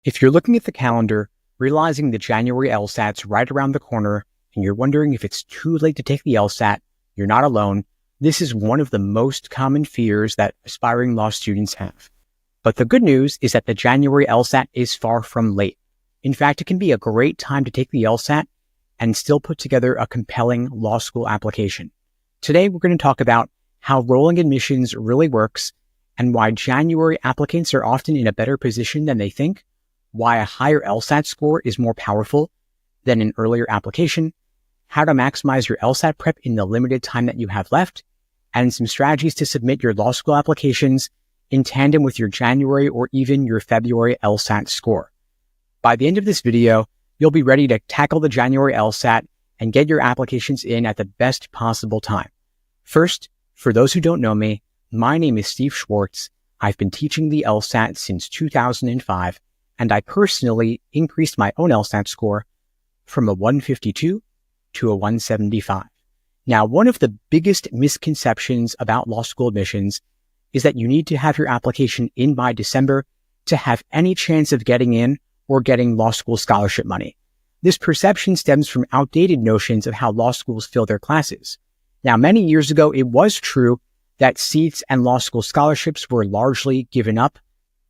If you're looking at the calendar, realizing the January LSAT's right around the corner, and you're wondering if it's too late to take the LSAT, you're not alone. This is one of the most common fears that aspiring law students have. But the good news is that the January LSAT is far from late. In fact, it can be a great time to take the LSAT and still put together a compelling law school application. Today, we're going to talk about how rolling admissions really works and why January applicants are often in a better position than they think, why a higher LSAT score is more powerful than an earlier application, how to maximize your LSAT prep in the limited time that you have left, and some strategies to submit your law school applications in tandem with your January or even your February LSAT score. By the end of this video, you'll be ready to tackle the January LSAT and get your applications in at the best possible time. First, for those who don't know me, my name is Steve Schwartz. I've been teaching the LSAT since 2005, and I personally increased my own LSAT score from a 152 to a 175. Now, one of the biggest misconceptions about law school admissions is that you need to have your application in by December to have any chance of getting in or getting law school scholarship money. This perception stems from outdated notions of how law schools fill their classes. Now, many years ago, it was true that seats and law school scholarships were largely given up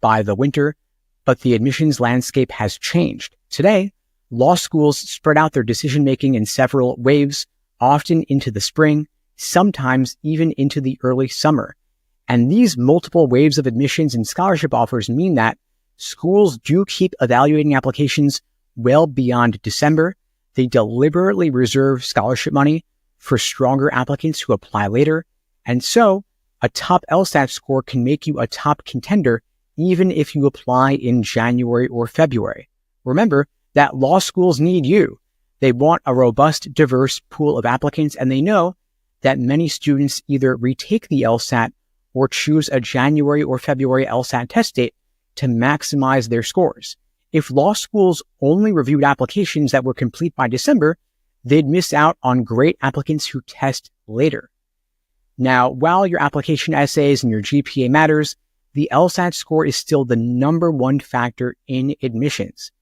by the winter, but the admissions landscape has changed. Today, law schools spread out their decision-making in several waves, often into the spring, sometimes even into the early summer. And these multiple waves of admissions and scholarship offers mean that schools do keep evaluating applications well beyond December. They deliberately reserve scholarship money for stronger applicants who apply later. And so a top LSAT score can make you a top contender even if you apply in January or February. Remember that law schools need you. They want a robust, diverse pool of applicants, and they know that many students either retake the LSAT or choose a January or February LSAT test date to maximize their scores. If law schools only reviewed applications that were complete by December, they'd miss out on great applicants who test later. Now, while your application essays and your GPA matters, the LSAT score is still the number one factor in admissions.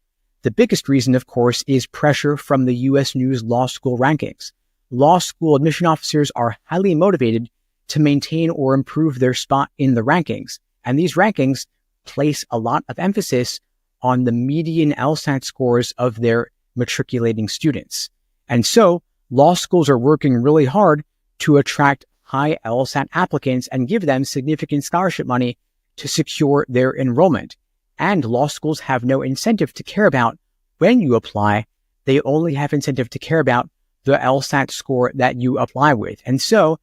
The biggest reason, of course, is pressure from the U.S. News Law School rankings. Law school admission officers are highly motivated to maintain or improve their spot in the rankings, and these rankings place a lot of emphasis on the median LSAT scores of their matriculating students. And so, law schools are working really hard to attract high LSAT applicants and give them significant scholarship money to secure their enrollment. And law schools have no incentive to care about when you apply. They only have incentive to care about the LSAT score that you apply with. And so,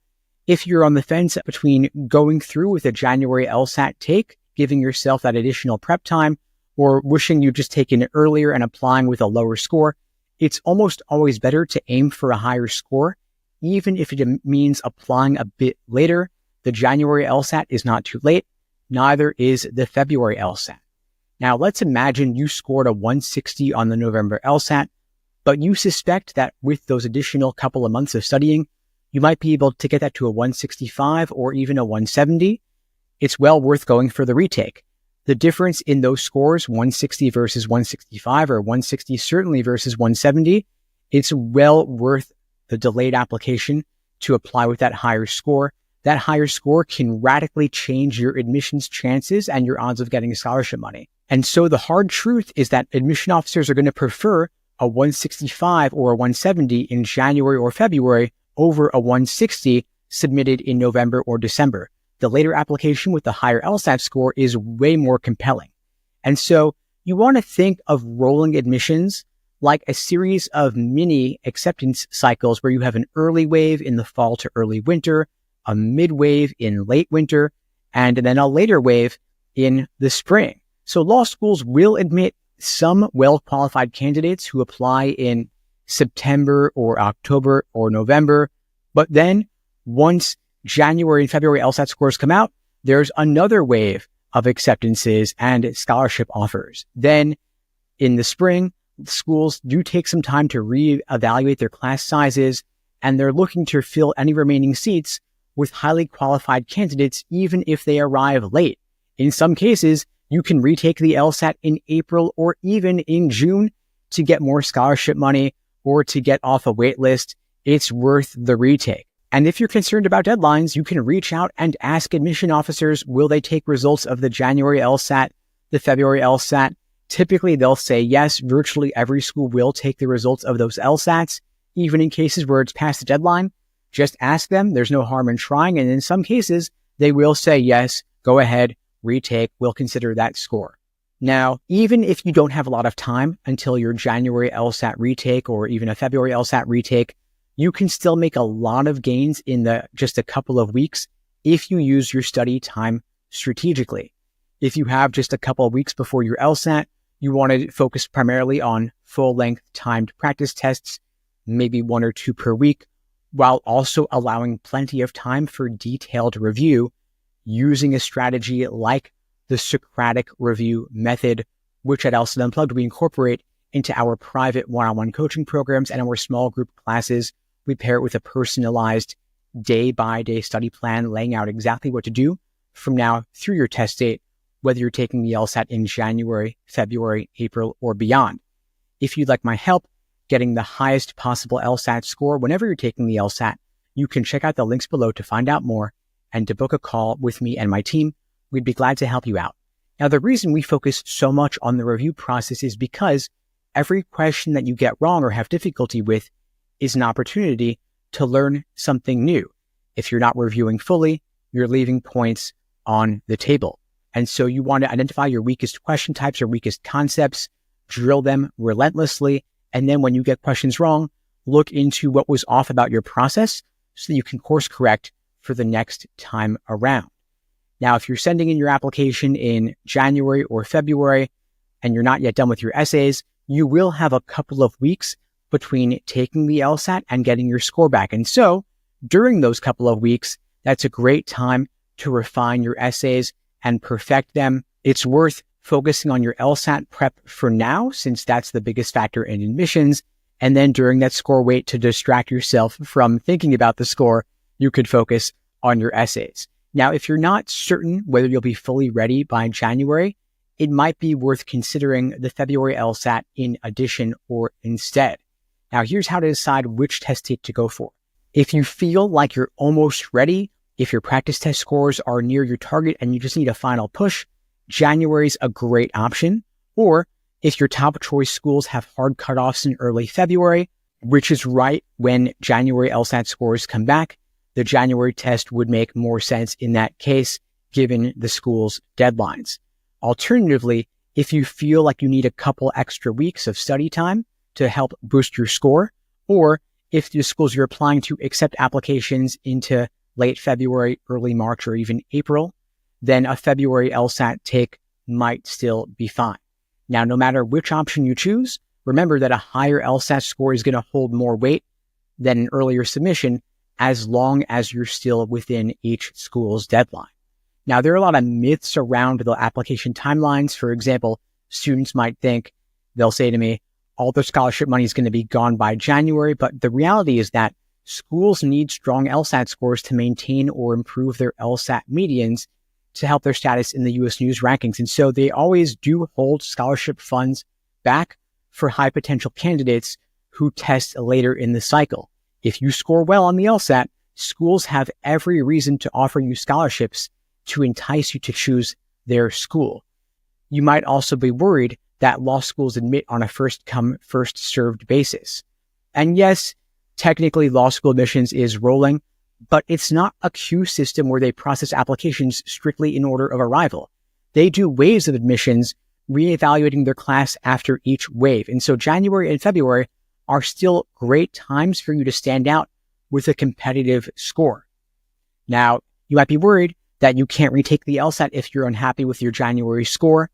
if you're on the fence between going through with a January LSAT take, giving yourself that additional prep time, or wishing you'd just taken it earlier and applying with a lower score, it's almost always better to aim for a higher score, even if it means applying a bit later. The January LSAT is not too late. Neither is the February LSAT. Now, let's imagine you scored a 160 on the November LSAT, but you suspect that with those additional couple of months of studying, you might be able to get that to a 165 or even a 170. It's well worth going for the retake. The difference in those scores, 160 versus 165 or 160 certainly versus 170, it's well worth the delayed application to apply with that higher score. That higher score can radically change your admissions chances and your odds of getting scholarship money. And so the hard truth is that admission officers are going to prefer a 165 or a 170 in January or February over a 160 submitted in November or December. The later application with the higher LSAT score is way more compelling. And so you want to think of rolling admissions like a series of mini acceptance cycles where you have an early wave in the fall to early winter, a mid wave in late winter, and then a later wave in the spring. So law schools will admit some well-qualified candidates who apply in September or October or November, but then once January and February LSAT scores come out, there's another wave of acceptances and scholarship offers. Then in the spring, schools do take some time to reevaluate their class sizes, and they're looking to fill any remaining seats with highly qualified candidates, even if they arrive late. In some cases, You can retake the LSAT in April or even in June to get more scholarship money or to get off a wait list. It's worth the retake. And if you're concerned about deadlines, you can reach out and ask admission officers, will they take results of the January LSAT, the February LSAT? Typically, they'll say yes. Virtually every school will take the results of those LSATs, even in cases where it's past the deadline. Just ask them. There's no harm in trying. And in some cases, they will say yes, go ahead, retake. We'll consider that score. Now, even if you don't have a lot of time until your January LSAT retake or even a February LSAT retake, you can still make a lot of gains in just a couple of weeks if you use your study time strategically. If you have just a couple of weeks before your LSAT, you want to focus primarily on full-length timed practice tests, maybe 1 or 2 per week, while also allowing plenty of time for detailed review using a strategy like the Socratic review method, which at LSAT Unplugged we incorporate into our private one-on-one coaching programs and our small group classes. We pair it with a personalized day-by-day study plan, laying out exactly what to do from now through your test date, whether you're taking the LSAT in January, February, April, or beyond. If you'd like my help getting the highest possible LSAT score whenever you're taking the LSAT, you can check out the links below to find out more and to book a call with me and my team. We'd be glad to help you out. Now, the reason we focus so much on the review process is because every question that you get wrong or have difficulty with is an opportunity to learn something new. If you're not reviewing fully, you're leaving points on the table. And so you want to identify your weakest question types or weakest concepts, drill them relentlessly. And then when you get questions wrong, look into what was off about your process so that you can course correct for the next time around. Now, if you're sending in your application in January or February and you're not yet done with your essays, you will have a couple of weeks between taking the LSAT and getting your score back. And so during those couple of weeks, that's a great time to refine your essays and perfect them. It's worth focusing on your LSAT prep for now, since that's the biggest factor in admissions. And then during that score wait, to distract yourself from thinking about the score, you could focus on your essays. Now, if you're not certain whether you'll be fully ready by January, it might be worth considering the February LSAT in addition or instead. Now, here's how to decide which test date to go for. If you feel like you're almost ready, if your practice test scores are near your target and you just need a final push, January's a great option. Or if your top choice schools have hard cutoffs in early February, which is right when January LSAT scores come back, the January test would make more sense in that case, given the school's deadlines. Alternatively, if you feel like you need a couple extra weeks of study time to help boost your score, or if the schools you're applying to accept applications into late February, early March, or even April, then a February LSAT take might still be fine. Now, no matter which option you choose, remember that a higher LSAT score is going to hold more weight than an earlier submission, as long as you're still within each school's deadline. Now, there are a lot of myths around the application timelines. For example, students might think, they'll say to me, all the scholarship money is going to be gone by January. But the reality is that schools need strong LSAT scores to maintain or improve their LSAT medians to help their status in the U.S. News rankings. And so they always do hold scholarship funds back for high potential candidates who test later in the cycle. If you score well on the LSAT, schools have every reason to offer you scholarships to entice you to choose their school. You might also be worried that law schools admit on a first-come, first-served basis. And yes, technically law school admissions is rolling, but it's not a queue system where they process applications strictly in order of arrival. They do waves of admissions, reevaluating their class after each wave. And so January and February are still great times for you to stand out with a competitive score. Now, you might be worried that you can't retake the LSAT if you're unhappy with your January score.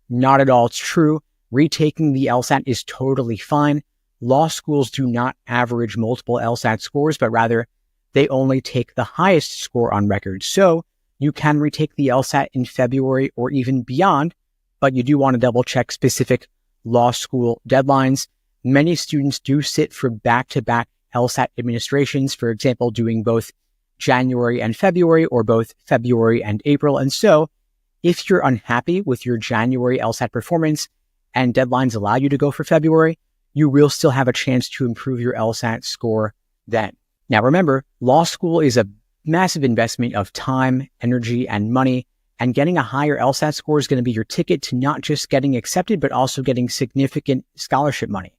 Not at all. It's true. Retaking the LSAT is totally fine. Law schools do not average multiple LSAT scores, but rather they only take the highest score on record. So you can retake the LSAT in February or even beyond, but you do want to double check specific law school deadlines. Many students do sit for back-to-back LSAT administrations, for example, doing both January and February or both February and April. And so If you're unhappy with your January LSAT performance and deadlines allow you to go for February, you will still have a chance to improve your LSAT score then. Now remember, law school is a massive investment of time, energy, and money, and getting a higher LSAT score is going to be your ticket to not just getting accepted, but also getting significant scholarship money.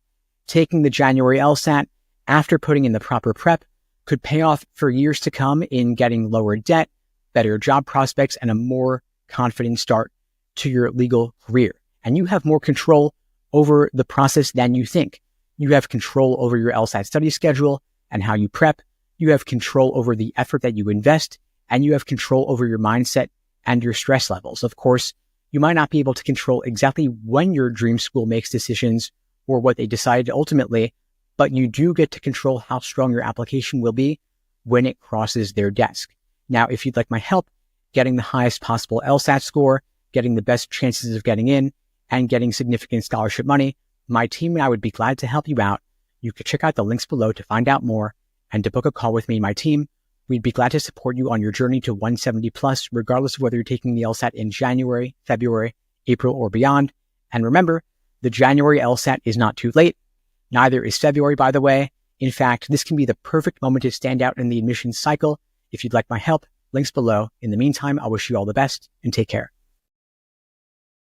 Taking the January LSAT after putting in the proper prep could pay off for years to come in getting lower debt, better job prospects, and a more confident start to your legal career. And you have more control over the process than you think. You have control over your LSAT study schedule and how you prep. You have control over the effort that you invest, and you have control over your mindset and your stress levels. Of course, you might not be able to control exactly when your dream school makes decisions or what they decide ultimately, but you do get to control how strong your application will be when it crosses their desk. Now, if you'd like my help getting the highest possible LSAT score, getting the best chances of getting in, and getting significant scholarship money, my team and I would be glad to help you out. You can check out the links below to find out more and to book a call with me and my team. We'd be glad to support you on your journey to 170 plus, regardless of whether you're taking the LSAT in January, February, April, or beyond. And remember, the January LSAT is not too late. Neither is February, by the way. In fact, this can be the perfect moment to stand out in the admissions cycle. If you'd like my help, links below. In the meantime, I wish you all the best and take care.